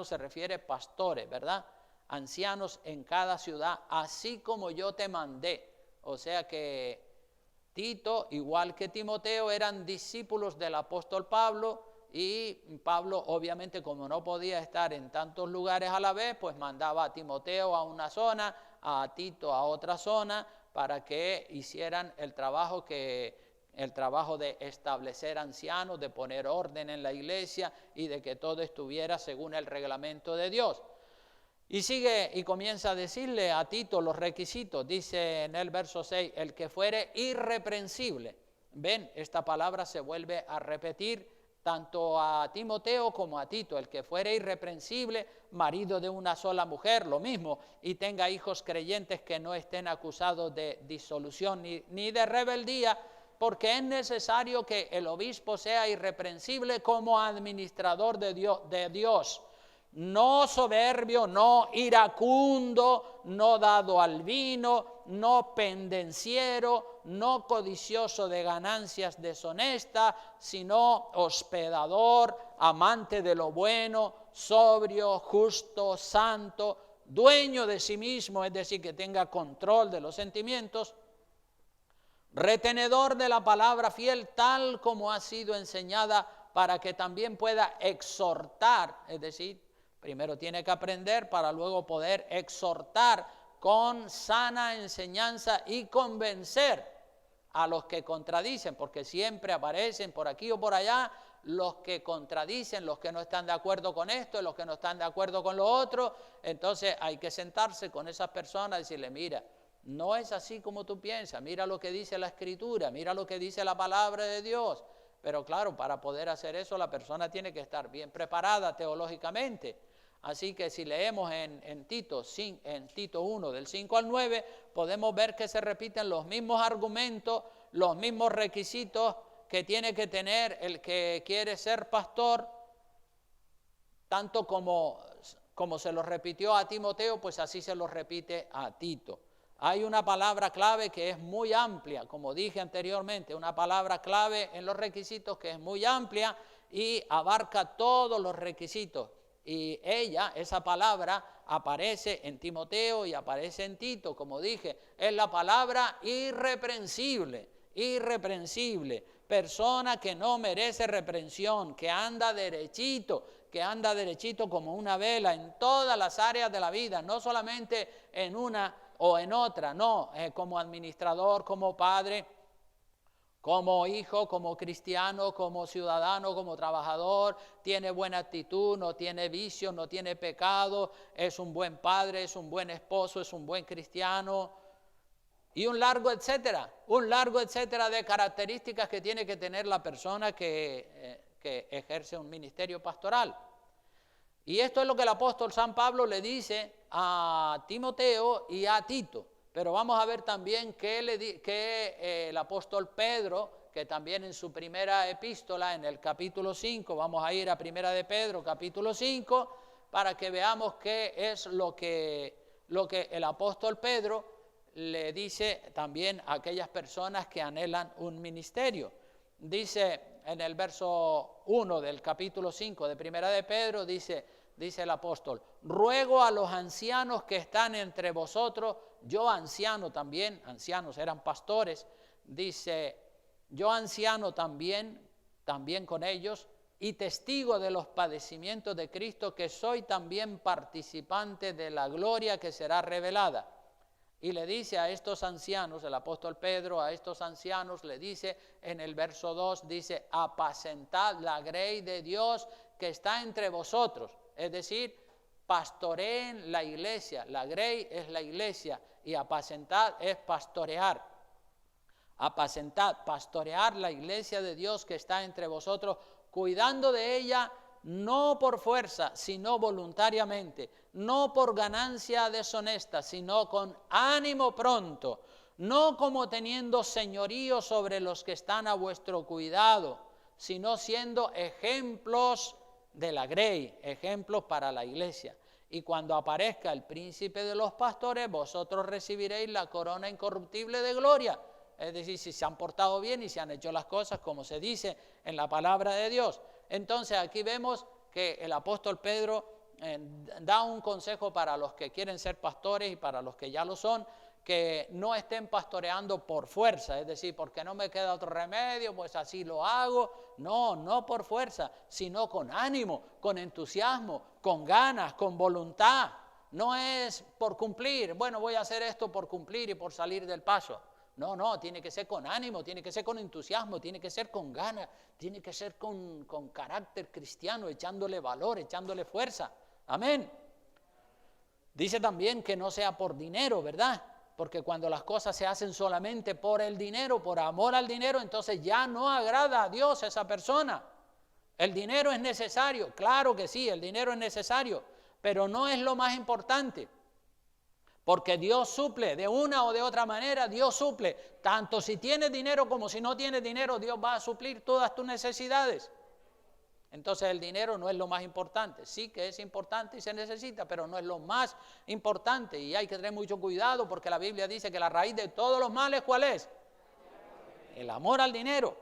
se refiere a pastores, ¿verdad? Ancianos en cada ciudad, así como yo te mandé. O sea que Tito, igual que Timoteo, eran discípulos del apóstol Pablo, y Pablo, obviamente, como no podía estar en tantos lugares a la vez, pues mandaba a Timoteo a una zona, a Tito a otra zona, para que hicieran el trabajo de establecer ancianos, de poner orden en la iglesia y de que todo estuviera según el reglamento de Dios. Y sigue y comienza a decirle a Tito los requisitos. Dice en el verso 6, el que fuere irreprensible. Ven, esta palabra se vuelve a repetir tanto a Timoteo como a Tito. El que fuere irreprensible, marido de una sola mujer, lo mismo, y tenga hijos creyentes que no estén acusados de disolución ni de rebeldía, porque es necesario que el obispo sea irreprensible como administrador de Dios. No soberbio, no iracundo, no dado al vino, no pendenciero, no codicioso de ganancias deshonestas, sino hospedador, amante de lo bueno, sobrio, justo, santo, dueño de sí mismo, es decir, que tenga control de los sentimientos, retenedor de la palabra fiel tal como ha sido enseñada, para que también pueda exhortar, es decir, primero tiene que aprender para luego poder exhortar con sana enseñanza y convencer a los que contradicen, porque siempre aparecen por aquí o por allá los que contradicen, los que no están de acuerdo con esto, los que no están de acuerdo con lo otro. Entonces hay que sentarse con esas personas y decirle, mira, no es así como tú piensas, mira lo que dice la Escritura, mira lo que dice la palabra de Dios. Pero claro, para poder hacer eso la persona tiene que estar bien preparada teológicamente. Así que si leemos en Tito 1, del 5 al 9, podemos ver que se repiten los mismos argumentos, los mismos requisitos que tiene que tener el que quiere ser pastor, tanto como se lo repitió a Timoteo, pues así se lo repite a Tito. Hay una palabra clave que es muy amplia, como dije anteriormente, una palabra clave en los requisitos que es muy amplia y abarca todos los requisitos. Y esa palabra, aparece en Timoteo y aparece en Tito, como dije, es la palabra irreprensible, irreprensible, persona que no merece reprensión, que anda derechito como una vela en todas las áreas de la vida, no solamente en una o en otra, no, como administrador, como padre, como hijo, como cristiano, como ciudadano, como trabajador, tiene buena actitud, no tiene vicio, no tiene pecado, es un buen padre, es un buen esposo, es un buen cristiano, y un largo etcétera de características que tiene que tener la persona que ejerce un ministerio pastoral. Y esto es lo que el apóstol San Pablo le dice a Timoteo y a Tito. Pero vamos a ver también que el apóstol Pedro, que también en su primera epístola, en el capítulo 5, vamos a ir a primera de Pedro, capítulo 5, para que veamos qué es lo que el apóstol Pedro le dice también a aquellas personas que anhelan un ministerio. Dice en el verso 1 del capítulo 5 de primera de Pedro, dice el apóstol: ruego a los ancianos que están entre vosotros, yo anciano también, ancianos eran pastores, dice, yo anciano también con ellos, y testigo de los padecimientos de Cristo, que soy también participante de la gloria que será revelada. Y le dice a estos ancianos, el apóstol Pedro a estos ancianos le dice en el verso 2, dice, apacentad la grey de Dios que está entre vosotros. Es decir, pastoreen la iglesia. La grey es la iglesia y apacentad es pastorear. Apacentad, pastorear la iglesia de Dios que está entre vosotros, cuidando de ella no por fuerza, sino voluntariamente, no por ganancia deshonesta, sino con ánimo pronto, no como teniendo señorío sobre los que están a vuestro cuidado, sino siendo ejemplos de la grey, ejemplos para la iglesia. Y cuando aparezca el príncipe de los pastores, vosotros recibiréis la corona incorruptible de gloria. Es decir, si se han portado bien y se han hecho las cosas como se dice en la palabra de Dios. Entonces aquí vemos que el apóstol Pedro da un consejo para los que quieren ser pastores y para los que ya lo son, que no estén pastoreando por fuerza, es decir, porque no me queda otro remedio, pues así lo hago. No por fuerza, sino con ánimo, con entusiasmo, con ganas, con voluntad. No es por cumplir, bueno, voy a hacer esto por cumplir y por salir del paso. No, tiene que ser con ánimo, tiene que ser con entusiasmo, tiene que ser con ganas, tiene que ser con carácter cristiano, echándole valor, echándole fuerza. Amén. Dice también que no sea por dinero, ¿verdad? Porque cuando las cosas se hacen solamente por el dinero, por amor al dinero, entonces ya no agrada a Dios esa persona. El dinero es necesario, claro que sí, el dinero es necesario, pero no es lo más importante. Porque Dios suple, de una o de otra manera, Dios suple. Tanto si tienes dinero como si no tienes dinero, Dios va a suplir todas tus necesidades. Entonces el dinero no es lo más importante. Sí que es importante y se necesita, pero no es lo más importante. Y hay que tener mucho cuidado porque la Biblia dice que la raíz de todos los males, ¿cuál es? El amor al dinero.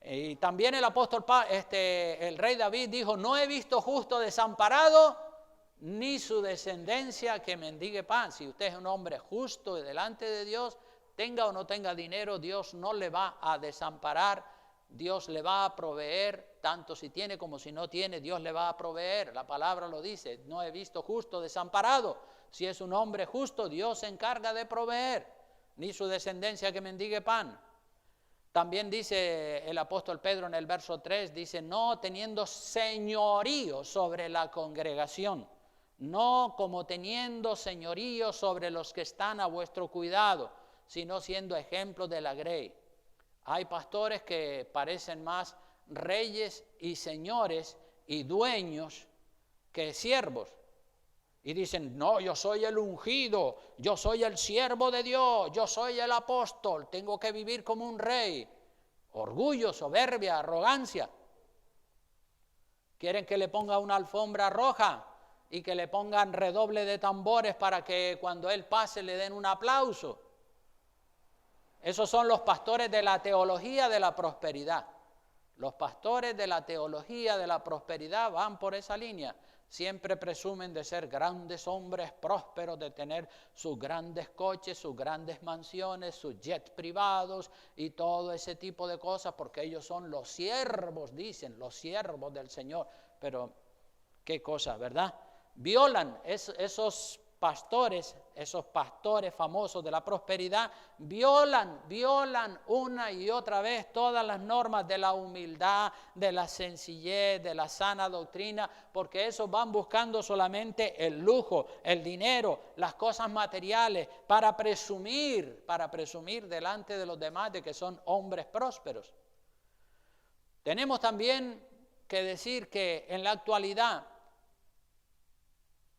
Y también el apóstol, el rey David dijo, no he visto justo desamparado, ni su descendencia que mendigue pan. Si usted es un hombre justo y delante de Dios, tenga o no tenga dinero, Dios no le va a desamparar, Dios le va a proveer, tanto si tiene como si no tiene, Dios le va a proveer. La palabra lo dice, no he visto justo desamparado. Si es un hombre justo, Dios se encarga de proveer, ni su descendencia que mendigue pan. También dice el apóstol Pedro en el verso 3, dice, no teniendo señorío sobre la congregación, no como teniendo señorío sobre los que están a vuestro cuidado, sino siendo ejemplos de la grey. Hay pastores que parecen más reyes y señores y dueños que siervos. Y dicen, no, yo soy el ungido, yo soy el siervo de Dios, yo soy el apóstol, tengo que vivir como un rey. Orgullo, soberbia, arrogancia. Quieren que le ponga una alfombra roja y que le pongan redoble de tambores para que cuando él pase le den un aplauso. Esos son los pastores de la teología de la prosperidad. Los pastores de la teología de la prosperidad van por esa línea. Siempre presumen de ser grandes hombres prósperos, de tener sus grandes coches, sus grandes mansiones, sus jets privados y todo ese tipo de cosas, porque ellos son los siervos, dicen, los siervos del Señor. Pero qué cosa, ¿verdad? Violan esos pastores famosos de la prosperidad, violan una y otra vez todas las normas de la humildad, de la sencillez, de la sana doctrina, porque esos van buscando solamente el lujo, el dinero, las cosas materiales, para presumir delante de los demás de que son hombres prósperos. Tenemos también que decir que en la actualidad,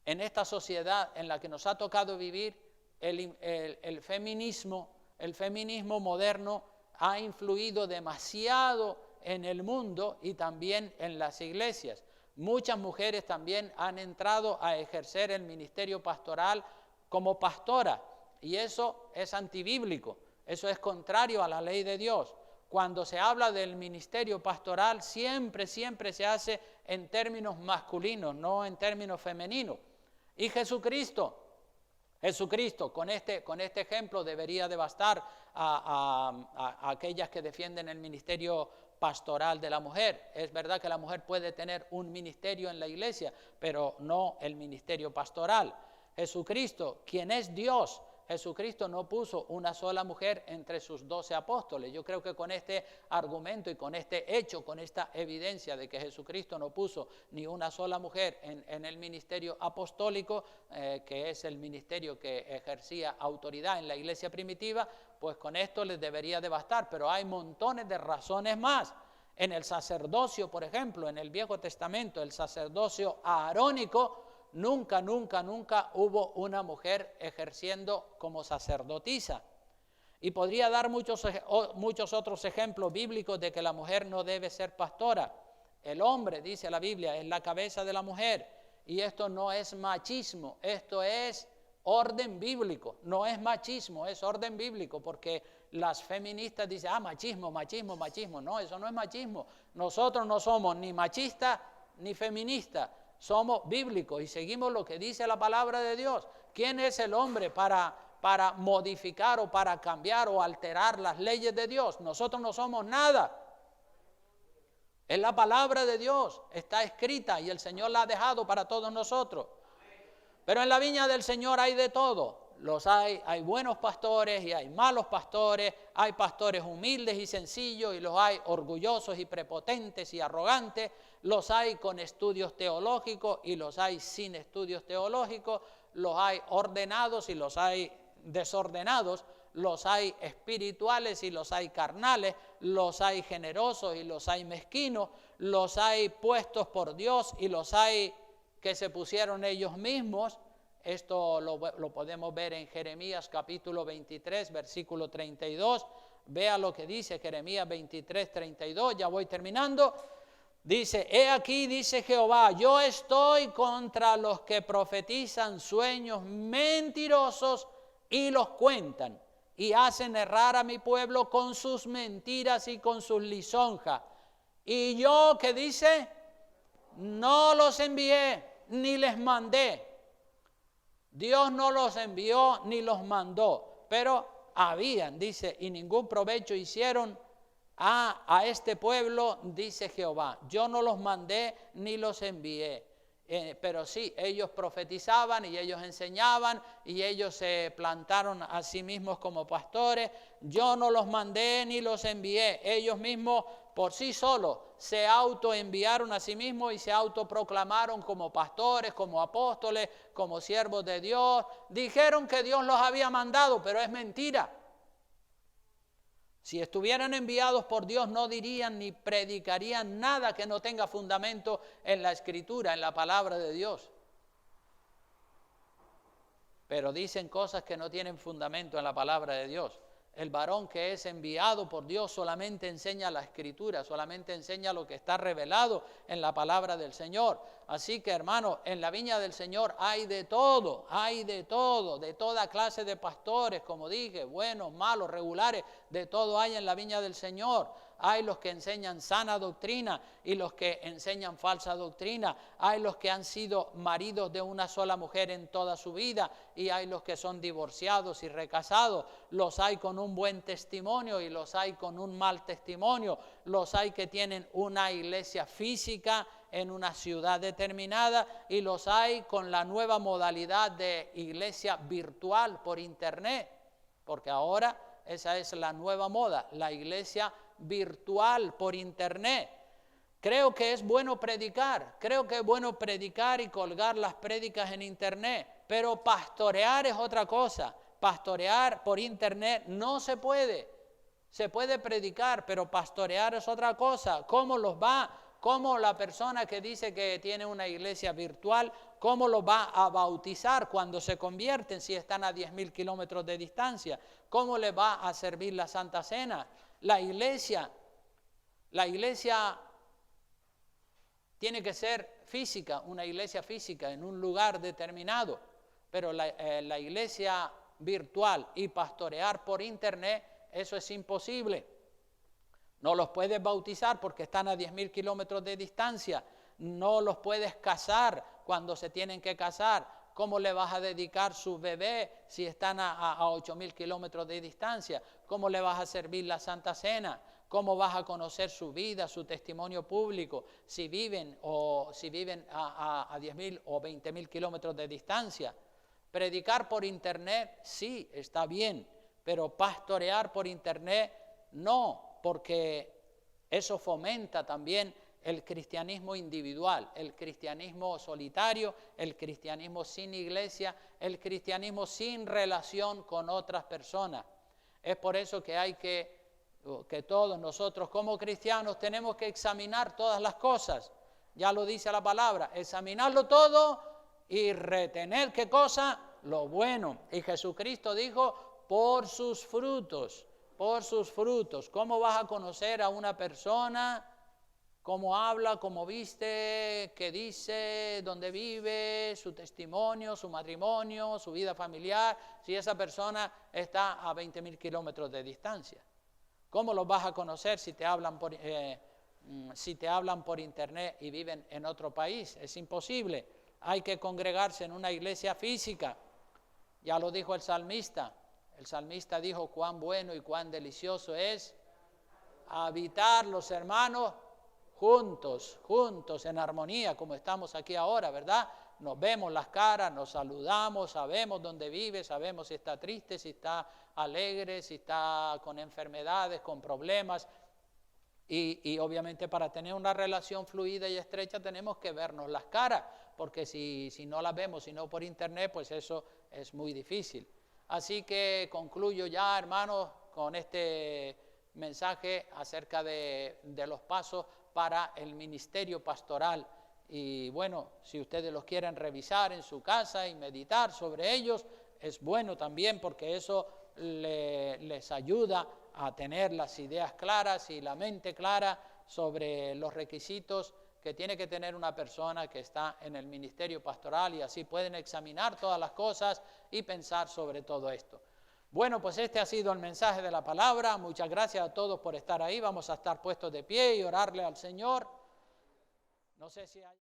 en esta sociedad en la que nos ha tocado vivir, el feminismo moderno ha influido demasiado en el mundo y también en las iglesias. Muchas mujeres también han entrado a ejercer el ministerio pastoral como pastora, y eso es antibíblico, eso es contrario a la ley de Dios. Cuando se habla del ministerio pastoral, siempre se hace en términos masculinos, no en términos femeninos. Y Jesucristo, con este ejemplo debería de bastar a aquellas que defienden el ministerio pastoral de la mujer. Es verdad que la mujer puede tener un ministerio en la iglesia, pero no el ministerio pastoral. Jesucristo, quien es Dios, Jesucristo no puso una sola mujer entre sus 12 apóstoles. Yo creo que con este argumento y con este hecho, con esta evidencia de que Jesucristo no puso ni una sola mujer en el ministerio apostólico, que es el ministerio que ejercía autoridad en la iglesia primitiva, pues con esto les debería de bastar. Pero hay montones de razones más. En el sacerdocio, por ejemplo, en el Viejo Testamento, el sacerdocio aarónico, nunca hubo una mujer ejerciendo como sacerdotisa. Y podría dar muchos otros ejemplos bíblicos de que la mujer no debe ser pastora. El hombre, dice la Biblia, es la cabeza de la mujer. Y esto no es machismo, esto es orden bíblico. No es machismo, es orden bíblico, porque las feministas dicen, machismo. No, eso no es machismo. Nosotros no somos ni machistas ni feministas. Somos bíblicos y seguimos lo que dice la palabra de Dios. ¿Quién es el hombre para modificar o para cambiar o alterar las leyes de Dios? Nosotros no somos nada. Es la palabra de Dios, está escrita y el Señor la ha dejado para todos nosotros. Pero en la viña del Señor hay de todo. Hay buenos pastores y hay malos pastores, hay pastores humildes y sencillos y los hay orgullosos y prepotentes y arrogantes, los hay con estudios teológicos y los hay sin estudios teológicos, los hay ordenados y los hay desordenados, los hay espirituales y los hay carnales, los hay generosos y los hay mezquinos, los hay puestos por Dios y los hay que se pusieron ellos mismos. Esto lo podemos ver en Jeremías capítulo 23, versículo 32. Vea lo que dice Jeremías 23, 32, ya voy terminando. Dice, he aquí, dice Jehová, yo estoy contra los que profetizan sueños mentirosos y los cuentan, y hacen errar a mi pueblo con sus mentiras y con sus lisonjas. Y yo, ¿qué dice? No los envié, ni les mandé. Dios no los envió ni los mandó, pero habían, dice, y ningún provecho hicieron a este pueblo, dice Jehová. Yo no los mandé ni los envié, pero sí, ellos profetizaban y ellos enseñaban y ellos se plantaron a sí mismos como pastores. Yo no los mandé ni los envié, ellos mismos por sí solos se autoenviaron a sí mismos y se autoproclamaron como pastores, como apóstoles, como siervos de Dios. Dijeron que Dios los había mandado, pero es mentira. Si estuvieran enviados por Dios, no dirían ni predicarían nada que no tenga fundamento en la Escritura, en la palabra de Dios. Pero dicen cosas que no tienen fundamento en la palabra de Dios. El varón que es enviado por Dios solamente enseña la Escritura, solamente enseña lo que está revelado en la palabra del Señor. Así que, hermano, en la viña del Señor hay de todo, de toda clase de pastores, como dije, buenos, malos, regulares, de todo hay en la viña del Señor. Hay los que enseñan sana doctrina y los que enseñan falsa doctrina. Hay los que han sido maridos de una sola mujer en toda su vida y hay los que son divorciados y recasados. Los hay con un buen testimonio y los hay con un mal testimonio. Los hay que tienen una iglesia física en una ciudad determinada y los hay con la nueva modalidad de iglesia virtual por internet, porque ahora esa es la nueva moda, la iglesia virtual por internet. Creo que es bueno predicar y colgar las prédicas en internet, pero pastorear es otra cosa. Pastorear por internet no se puede. Se puede predicar, pero pastorear es otra cosa. ¿Cómo los va? ¿Cómo la persona que dice que tiene una iglesia virtual, cómo los va a bautizar cuando se convierten si están a 10,000 kilómetros de distancia? ¿Cómo les va a servir la Santa Cena? La iglesia tiene que ser física, una iglesia física en un lugar determinado, pero la iglesia virtual y pastorear por internet, eso es imposible. No los puedes bautizar porque están a 10,000 kilómetros de distancia. No los puedes casar cuando se tienen que casar. ¿Cómo le vas a dedicar su bebé si están a 8,000 kilómetros de distancia? ¿Cómo le vas a servir la Santa Cena? ¿Cómo vas a conocer su vida, su testimonio público, si viven a 10,000 o 20,000 kilómetros de distancia? Predicar por internet, sí, está bien, pero pastorear por internet, no, porque eso fomenta también el cristianismo individual, el cristianismo solitario, el cristianismo sin iglesia, el cristianismo sin relación con otras personas. Es por eso que hay que todos nosotros como cristianos tenemos que examinar todas las cosas. Ya lo dice la palabra, examinarlo todo y retener, ¿qué cosa? Lo bueno. Y Jesucristo dijo, por sus frutos. Por sus frutos. ¿Cómo vas a conocer a una persona? ¿Cómo habla? ¿Cómo viste? ¿Qué dice? ¿Dónde vive? ¿Su testimonio? ¿Su matrimonio? ¿Su vida familiar? Si esa persona está a 20,000 kilómetros de distancia. ¿Cómo los vas a conocer si te hablan por internet y viven en otro país? Es imposible. Hay que congregarse en una iglesia física. Ya lo dijo el salmista. El salmista dijo, cuán bueno y cuán delicioso es habitar los hermanos juntos en armonía, como estamos aquí ahora, ¿verdad? Nos vemos las caras, nos saludamos, sabemos dónde vive, sabemos si está triste, si está alegre, si está con enfermedades, con problemas. Y obviamente para tener una relación fluida y estrecha tenemos que vernos las caras, porque si no las vemos, sino por internet, pues eso es muy difícil. Así que concluyo ya, hermanos, con este mensaje acerca de los pasos para el ministerio pastoral. Y bueno, si ustedes los quieren revisar en su casa y meditar sobre ellos, es bueno también porque eso les ayuda a tener las ideas claras y la mente clara sobre los requisitos que tiene que tener una persona que está en el ministerio pastoral, y así pueden examinar todas las cosas y pensar sobre todo esto. Bueno, pues este ha sido el mensaje de la palabra. Muchas gracias a todos por estar ahí. Vamos a estar puestos de pie y orarle al Señor. No sé si hay...